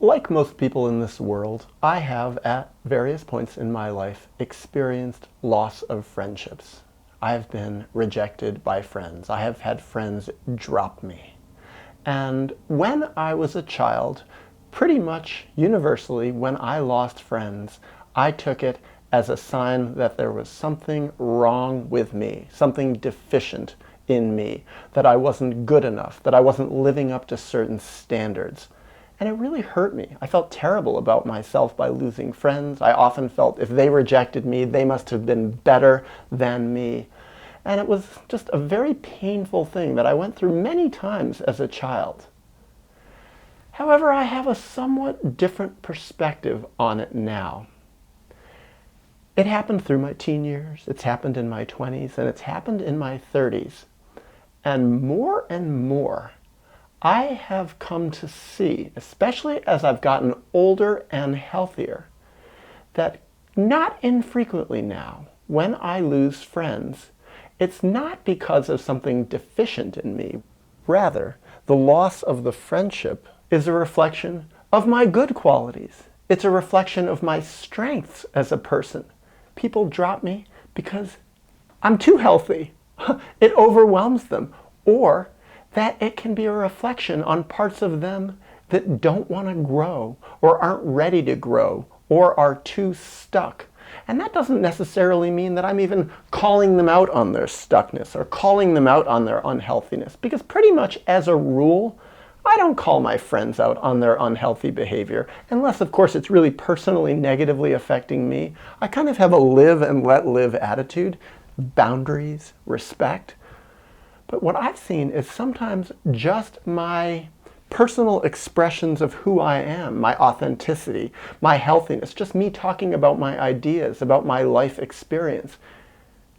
Like most people in this world, I have, at various points in my life, experienced loss of friendships. I have been rejected by friends. I have had friends drop me. And when I was a child, pretty much universally, when I lost friends, I took it as a sign that there was something wrong with me, something deficient in me, that I wasn't good enough, that I wasn't living up to certain standards. And it really hurt me. I felt terrible about myself by losing friends. I often felt if they rejected me, they must have been better than me. And it was just a very painful thing that I went through many times as a child. However, I have a somewhat different perspective on it now. It happened through my teen years, it's happened in my 20s, and it's happened in my 30s. And more, I have come to see, especially as I've gotten older and healthier, that not infrequently now, when I lose friends, it's not because of something deficient in me. Rather, the loss of the friendship is a reflection of my good qualities. It's a reflection of my strengths as a person. People drop me because I'm too healthy. It overwhelms them. Or that it can be a reflection on parts of them that don't want to grow or aren't ready to grow or are too stuck. And that doesn't necessarily mean that I'm even calling them out on their stuckness or calling them out on their unhealthiness, because pretty much as a rule, I don't call my friends out on their unhealthy behavior, unless of course it's really personally negatively affecting me. I kind of have a live and let live attitude, boundaries, respect. But what I've seen is sometimes just my personal expressions of who I am, my authenticity, my healthiness, just me talking about my ideas, about my life experience,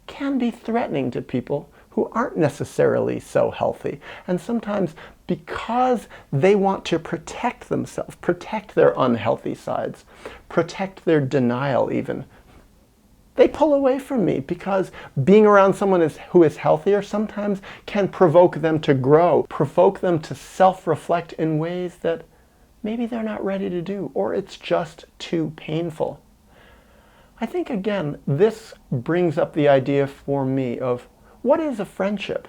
can be threatening to people who aren't necessarily so healthy. And sometimes because they want to protect themselves, protect their unhealthy sides, protect their denial even, they pull away from me, because being around someone who is healthier sometimes can provoke them to grow, provoke them to self-reflect in ways that maybe they're not ready to do, or it's just too painful. I think, again, this brings up the idea for me of what is a friendship?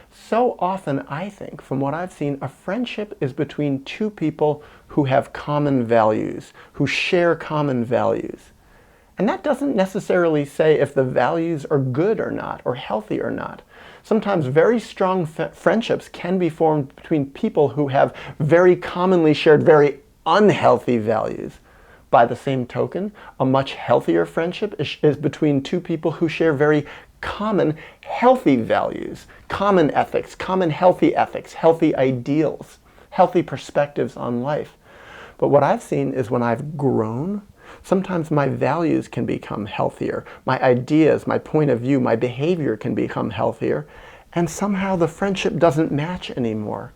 So often, I think, from what I've seen, a friendship is between two people who have common values, who share common values. And that doesn't necessarily say if the values are good or not, or healthy or not. Sometimes very strong friendships can be formed between people who have very commonly shared, very unhealthy values. By the same token, a much healthier friendship is between two people who share very common healthy values, common ethics, healthy ideals, healthy perspectives on life. But what I've seen is when I've grown, sometimes my values can become healthier, my ideas, my point of view, my behavior can become healthier, and somehow the friendship doesn't match anymore.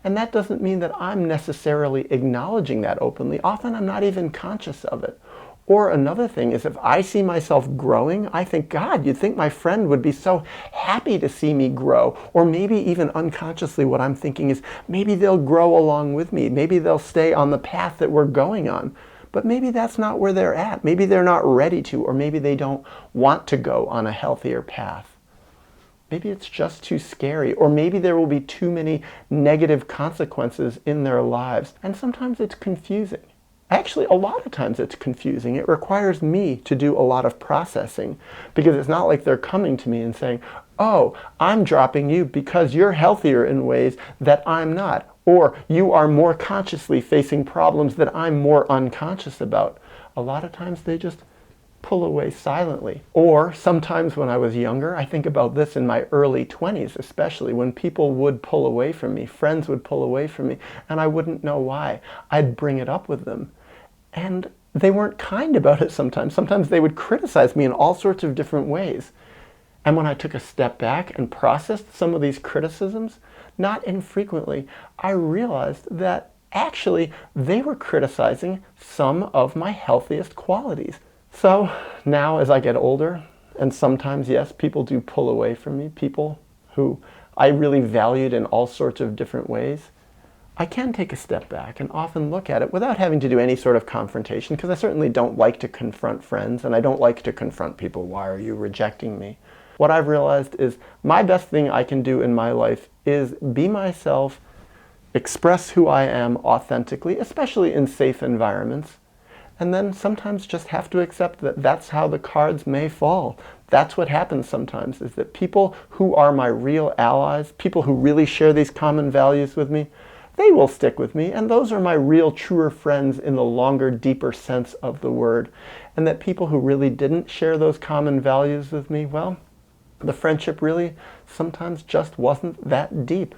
And that doesn't mean that I'm necessarily acknowledging that openly. Often I'm not even conscious of it. Or another thing is, if I see myself growing, I think, God, you'd think my friend would be so happy to see me grow. Or maybe even unconsciously what I'm thinking is, maybe they'll grow along with me. Maybe they'll stay on the path that we're going on. But maybe that's not where they're at. Maybe they're not ready to, or maybe they don't want to go on a healthier path. Maybe it's just too scary, or maybe there will be too many negative consequences in their lives. And sometimes it's confusing. Actually, a lot of times it's confusing. It requires me to do a lot of processing, because it's not like they're coming to me and saying, oh, I'm dropping you because you're healthier in ways that I'm not. Or you are more consciously facing problems that I'm more unconscious about. A lot of times they just pull away silently. Or sometimes when I was younger, I think about this in my early 20s especially, when people would pull away from me, friends would pull away from me, and I wouldn't know why. I'd bring it up with them. And they weren't kind about it sometimes. Sometimes they would criticize me in all sorts of different ways. And when I took a step back and processed some of these criticisms, not infrequently, I realized that actually they were criticizing some of my healthiest qualities. So now as I get older, and sometimes, yes, people do pull away from me, people who I really valued in all sorts of different ways, I can take a step back and often look at it without having to do any sort of confrontation, because I certainly don't like to confront friends, and I don't like to confront people. Why are you rejecting me? What I've realized is my best thing I can do in my life is be myself, express who I am authentically, especially in safe environments, and then sometimes just have to accept that that's how the cards may fall. That's what happens sometimes, is that people who are my real allies, people who really share these common values with me, they will stick with me, and those are my real, truer friends in the longer, deeper sense of the word. And that people who really didn't share those common values with me, well, the friendship really sometimes just wasn't that deep.